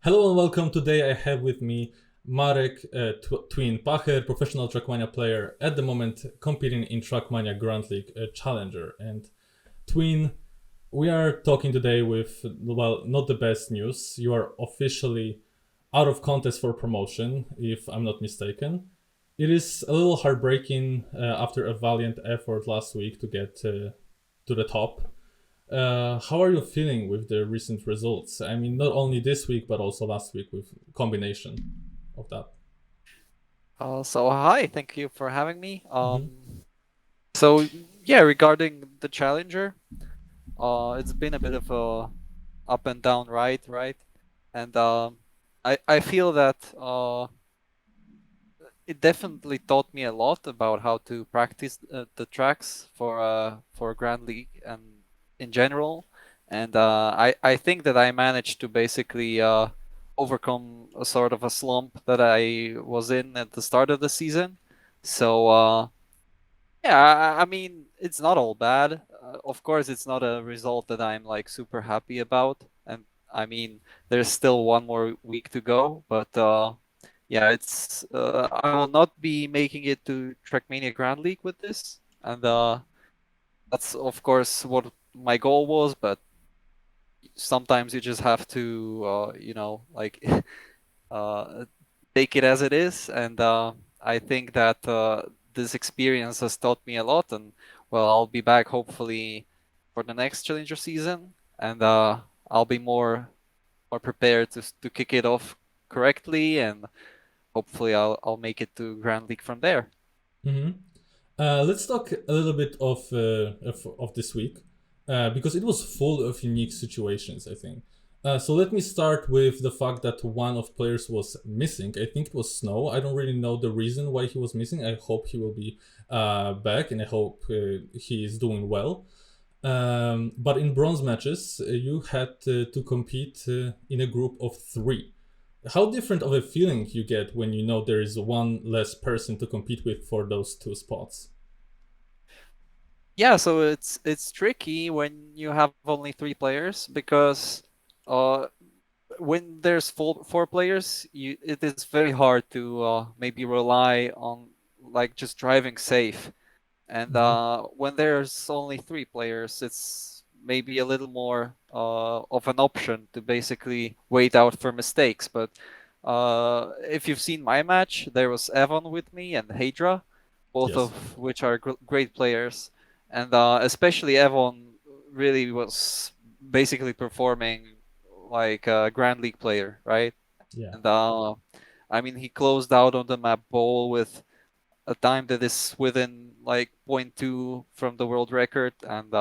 Hello and welcome. Today I have with me Marek, Tween, Pacher, professional Trackmania player, at the moment competing in Trackmania Grand League Challenger. And Tween, we are talking today with, well, not the best news. You are officially out of contest for promotion, if I'm not mistaken. It is a little heartbreaking after a valiant effort last week to get to the top. How are you feeling with the recent results? I mean, not only this week, but also last week with combination of that. So hi, thank you for having me. Hmm. So yeah, regarding the Challenger, it's been a bit of a up and down ride, right? And I feel that it definitely taught me a lot about how to practice the tracks for Grand League and in general. And I think that I managed to basically overcome a sort of a slump that I was in at the start of the season. So yeah, I mean, it's not all bad. Of course, it's not a result that I'm like super happy about. And I mean, there's still one more week to go, but yeah, it's I will not be making it to Trackmania Grand League with this, and that's of course what my goal was. But sometimes you just have to, like uh, take it as it is. And I think that this experience has taught me a lot. And well, I'll be back hopefully for the next Challenger season, and I'll be more prepared to kick it off correctly, and hopefully I'll make it to Grand League from there. Hmm. Let's talk a little bit of this week because it was full of unique situations, I think. So let me start with the fact that one of players was missing. I think it was Snow. I don't really know the reason why he was missing. I hope he will be back, and I hope he is doing well. But in bronze matches, you had to compete in a group of three. How different of a feeling you get when you know there is one less person to compete with for those two spots? Yeah, so it's tricky when you have only three players because uh, when there's four players, it is very hard to maybe rely on like just driving safe. And Hmm. when there's only three players, it's maybe a little more of an option to basically wait out for mistakes. But if you've seen my match, there was Evan with me and Hydra, both Yes. of which are great players. And especially Evan really was basically performing like a Grand League player, right? Yeah. And I mean, he closed out on the map bowl with a time that is within like point 0.2 from the world record, and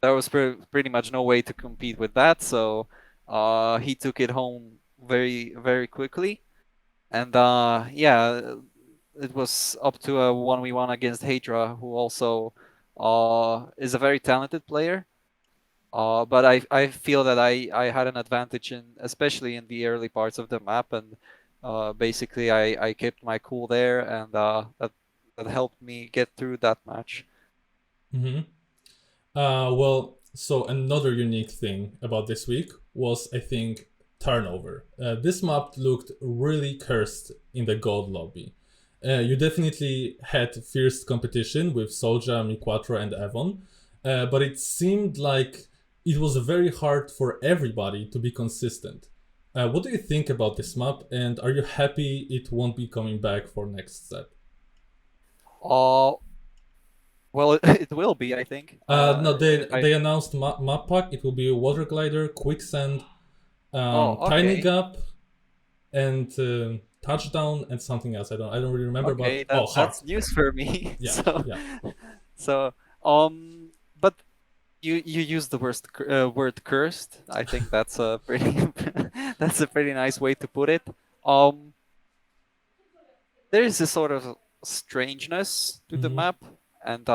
there was pretty much no way to compete with that. So he took it home very quickly, and yeah, it was up to a 1v1 against Hydra, who also is a very talented player. But I feel that I had an advantage in especially in the early parts of the map, and basically I kept my cool there, and that helped me get through that match. Hmm. Well, so another unique thing about this week was, I think, turnover. This map looked really cursed in the gold lobby. You definitely had fierce competition with Soulja, Miquatra, and Evon, but it seemed like it was very hard for everybody to be consistent. What do you think about this map, and are you happy it won't be coming back for next set? Uh, well, it will be, I think. No, they I they announced map pack. It will be Water Glider, Quicksand, Oh, Tiny okay, Gap, and Touchdown, and something else. I don't really remember, but okay, oh, that's Heart. news for me. Yeah, So yeah. so but you used the word cursed. I think that's a pretty that's a pretty nice way to put it. Um, there is a sort of strangeness to the Mm-hmm. map, and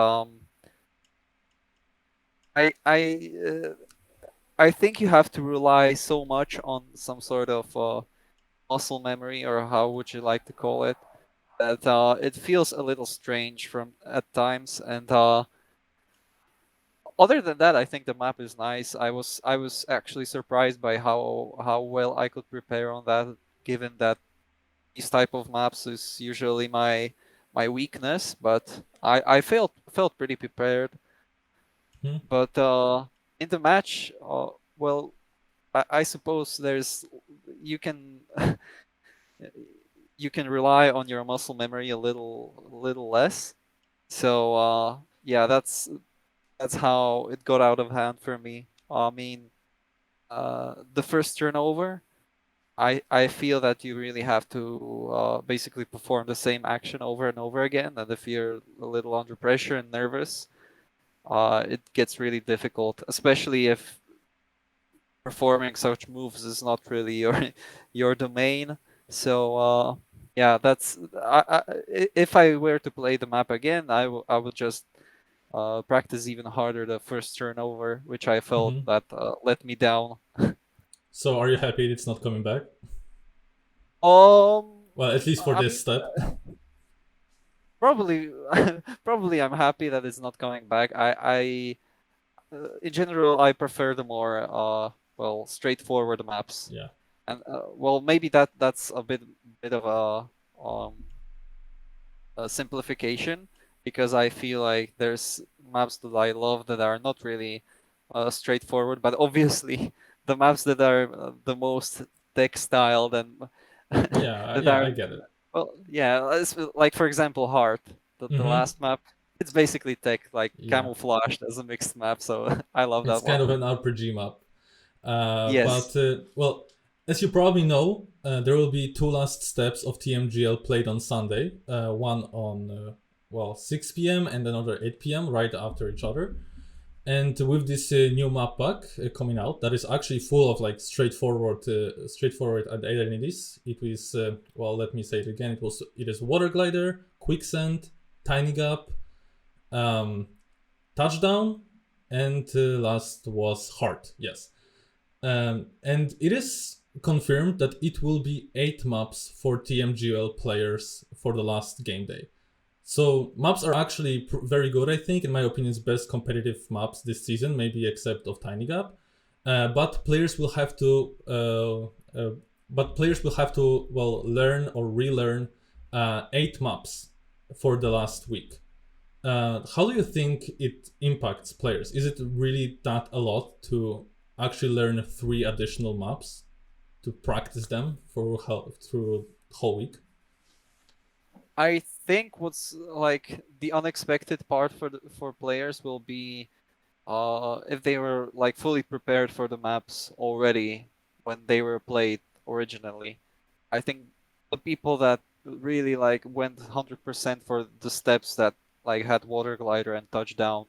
I I uh, I think you have to rely so much on some sort of muscle memory, or how would you like to call it, that it feels a little strange from at times, and other than that, I think the map is nice. I was actually surprised by how well I could prepare on that, given that these type of maps is usually my weakness. But I felt pretty prepared. Hmm? But in the match, well, I suppose there's you can you can rely on your muscle memory a little less. So yeah, that's how it got out of hand for me. I mean, the first turnover, I feel that you really have to basically perform the same action over and over again, and if you're a little under pressure and nervous, it gets really difficult, especially if performing such moves is not really your domain. So yeah, that's if I were to play the map again, I would just practice even harder the first turnover, which I felt Hmm. that let me down. So are you happy it's not coming back? Um, Well, at least for I this mean, step. probably, probably I'm happy that it's not coming back. In general, I prefer the more well, straightforward maps, Yeah. and well, maybe that's a bit of a simplification, because I feel like there's maps that I love that are not really straightforward, but obviously the maps that are the most textile and Yeah, that yeah, are, I get it. well, yeah, like for example, Heart, the Hmm. last map. It's basically tech, like Yeah. camouflaged as a mixed map, so I love It's that kind one. of an RPG map. Yes. Well, as you probably know, there will be two last steps of TMGL played on Sunday. One on, well, 6 p.m. and another 8 p.m. right after each other. And with this new map pack coming out, that is actually full of like straightforward identities. It is, well, let me say it again. It is Water Glider, Quicksand, Tiny Gap, um, Touchdown, and last was Heart. Yes. And it is confirmed that it will be 8 maps for TMGL players for the last game day. So maps are actually very good, I think. In my opinion, it's best competitive maps this season, maybe except of Tiny Gap. But players will have to, well, learn or relearn 8 maps for the last week. How do you think it impacts players? Is it really that a lot to actually learn 3 additional maps to practice them through the whole week? I think what's like the unexpected part for players will be if they were like fully prepared for the maps already when they were played originally. I think the people that really like went 100% for the steps that like had water glider and touchdown,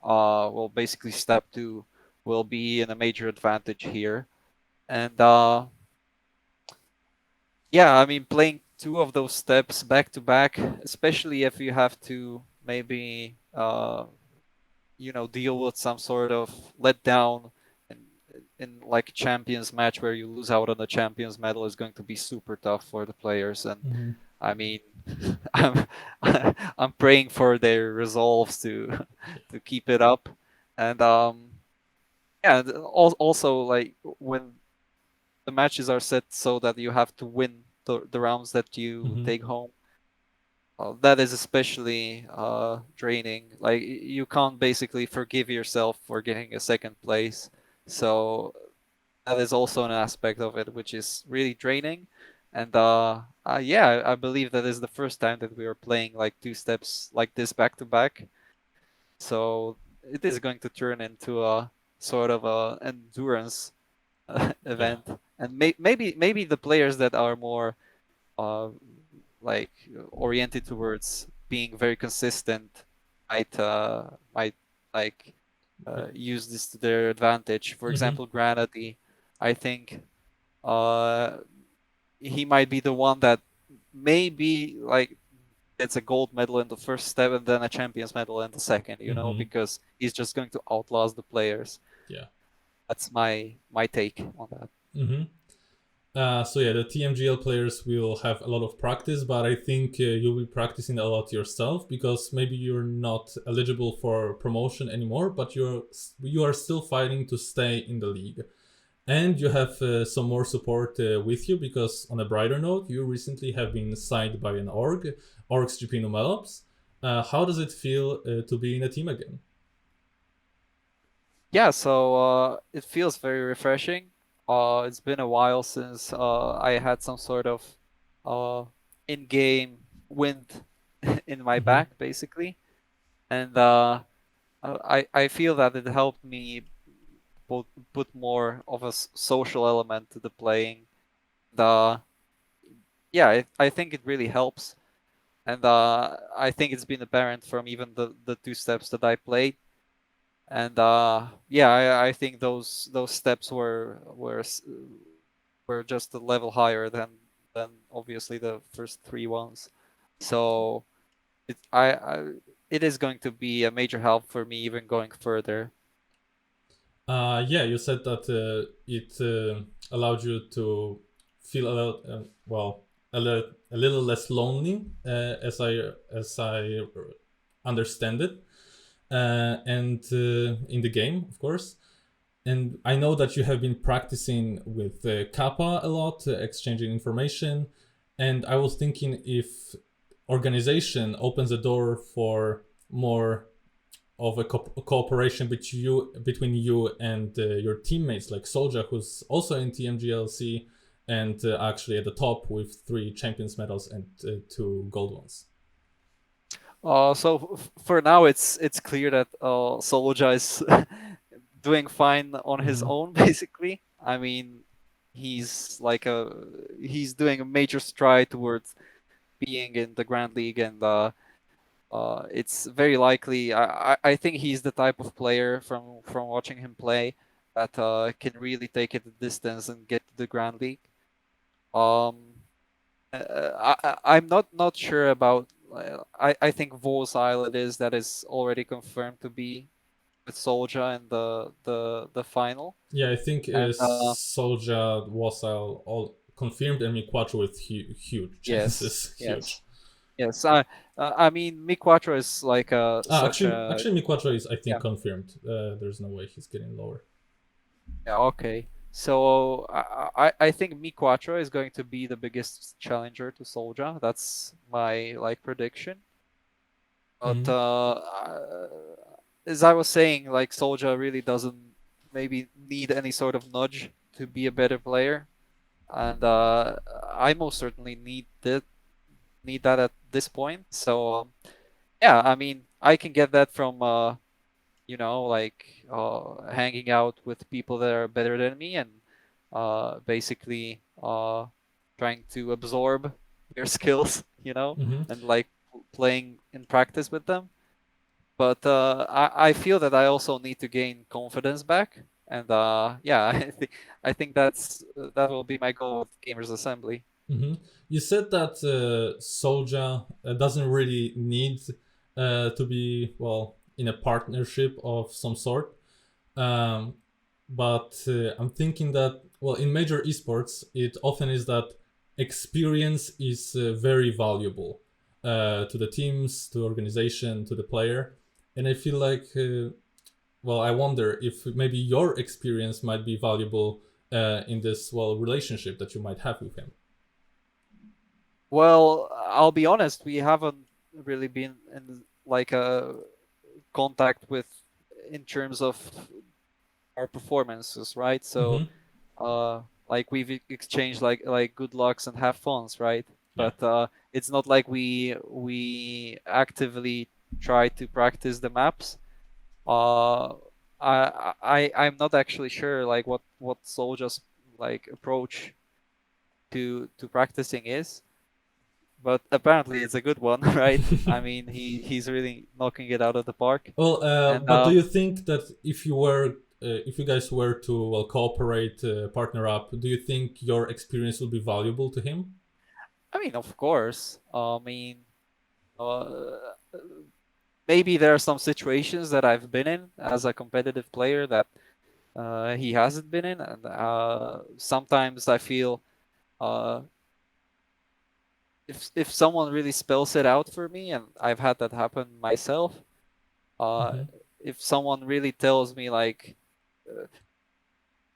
well, basically step 2 will be in a major advantage here. And yeah, I mean, playing 2 of those steps back to back, especially if you have to maybe deal with some sort of letdown in, in like a champions match where you lose out on the champions medal, is going to be super tough for the players. And Mm-hmm. I mean, I'm I'm praying for their resolves to Yeah. to keep it up. And yeah, also like when the matches are set so that you have to win the rounds that you Mm-hmm. take home. That is especially draining. Like you can't basically forgive yourself for getting a second place. So that is also an aspect of it, which is really draining. And yeah, I believe that is the first time that we are playing like 2 steps like this back to back. So it is going to turn into a sort of a endurance Yeah. event. And maybe the players that are more uh, like oriented towards being very consistent might like Yeah. use this to their advantage. For Mm-hmm. example, Granady, I think uh, he might be the one that maybe like gets a gold medal in the first step and then a champions medal in the second, Mm-hmm. because he's just going to outlast the players. Yeah. That's my take on that. Mm-hmm. So yeah, the TMGL players will have a lot of practice, but I think you'll be practicing a lot yourself because maybe you're not eligible for promotion anymore, but you are still fighting to stay in the league, and you have some more support with you because on a brighter note, you recently have been signed by an Orgs GP Numelops. How does it feel to be in a team again? Yeah, so it feels very refreshing. It's been a while since I had some sort of uh, in-game wind in my Mm-hmm. back, basically, and I feel that it helped me put more of a social element to the playing. The Yeah, I think it really helps, and I think it's been apparent from even the two steps that I played. And yeah, I think those steps were just a level higher than obviously the first three ones. So it is going to be a major help for me even going further. Yeah, you said that it allowed you to feel a little, a little less lonely, as I understand it, and in the game, of course. And I know that you have been practicing with Kappa a lot, exchanging information. And I was thinking if organization opens the door for more of a cooperation between you and your teammates, like Soulja, who's also in TMGLC and actually at the top with 3 champions medals and 2 gold ones. So for now, it's clear that Soulja is doing fine on his Mm-hmm. own, basically. I mean, he's doing a major stride towards being in the Grand League, and it's very likely. I think he's the type of player from watching him play that can really take it the distance and get to the Grand League. Um, I'm not sure about. I think Vo's Island is already confirmed to be with Soulja in the final, Yeah, I think and Soulja was all confirmed and Miquacho with huge yes, chances. Huge. yes, yes. I mean, Miquatro is like such a Actually, Miquacho is, I yeah. think, confirmed. There's no way he's getting lower. Yeah, okay. So I think Mi Quattro is going to be the biggest challenger to Soulja. That's my like prediction. But Mm-hmm. as I was saying, like Soulja really doesn't maybe need any sort of nudge to be a better player, and I most certainly need that at this point. So yeah, I mean I can get that from like hanging out with people that are better than me and basically trying to absorb their skills, Mm-hmm. and like playing in practice with them. But I feel that I also need to gain confidence back, and yeah, I think that will be my goal with Gamers Assembly. Mm-hmm. You said that Soulja doesn't really need to be, well, in a partnership of some sort. Um, but I'm thinking that, well, in major esports, it often is that experience is very valuable to the teams, to organization, to the player. And I feel like, well, I wonder if maybe your experience might be valuable in this, well, relationship that you might have with him. Well, I'll be honest, we haven't really been in like a contact with in terms of our performances, right? So, Mm-hmm. like we've exchanged like good lucks and have funs, right? Yeah. But it's not like we actively try to practice the maps. Uh, I'm not actually sure like what Soldier's like approach to practicing is, but apparently it's a good one, right? I mean, he's really knocking it out of the park, Well, and but do you think that if you guys were to, well, cooperate, partner up, do you think your experience will be valuable to him? I mean, of course, I mean. Uh, Maybe there are some situations that I've been in as a competitive player that he hasn't been in, and sometimes I feel uh, if someone really spells it out for me, and I've had that happen myself, uh, Mhm. if someone really tells me like,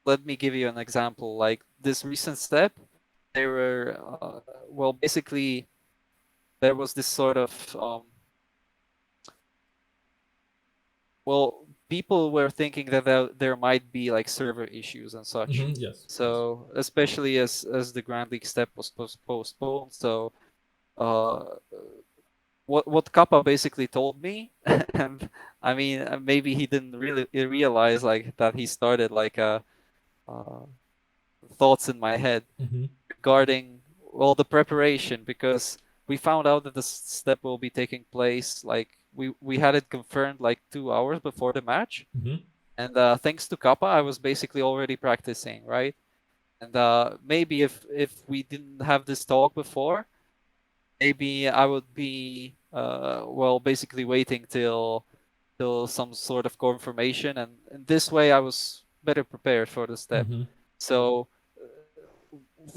let me give you an example, like this recent step, they were well, basically there was this sort of well, people were thinking that there might be like server issues and such. Mhm. Yes. Yes. So especially as the Grand League step was postponed, so uh, what Kappa basically told me, and I mean maybe he didn't really realize like that he started like uh, thoughts in my head Mhm. regarding well the preparation, because we found out that the step will be taking place like we had it confirmed like 2 hours before the match. Mhm. And thanks to Kappa, I was basically already practicing, right? And maybe if we didn't have this talk before, maybe I would be well basically waiting till some sort of confirmation, and in this way I was better prepared for the step. Mhm. So,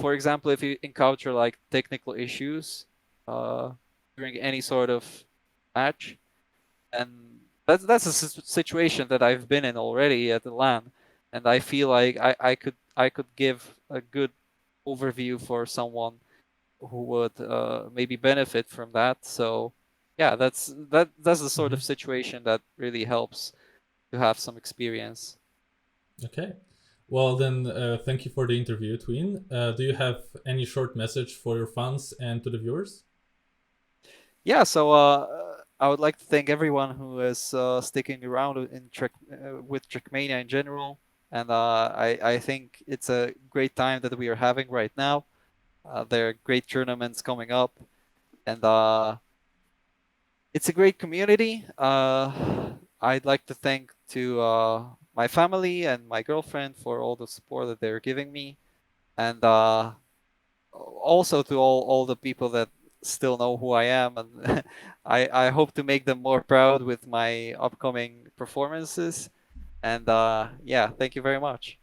for example, if you encounter like technical issues uh, during any sort of match, and that's a situation that I've been in already at the LAN, and I feel like I could give a good overview for someone who would maybe benefit from that. So yeah, that's the sort of Mhm. situation that really helps to have some experience. Okay. Well, then, thank you for the interview, Tween. Do you have any short message for your fans and to the viewers? Yeah, so I would like to thank everyone who is sticking around with Trackmania in general, and I think it's a great time that we are having right now. There are great tournaments coming up, and it's a great community. I'd like to thank to my family and my girlfriend for all the support that they're giving me, and also to all the people that still know who I am, and I hope to make them more proud with my upcoming performances. And yeah, thank you very much.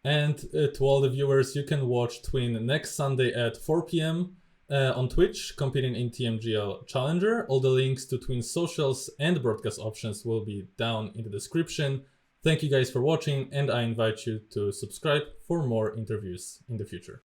And to all the viewers, you can watch Tween next Sunday at 4 p.m. On Twitch, competing in TMGL Challenger. All the links to Tween's socials and broadcast options will be down in the description. Thank you guys for watching, and I invite you to subscribe for more interviews in the future.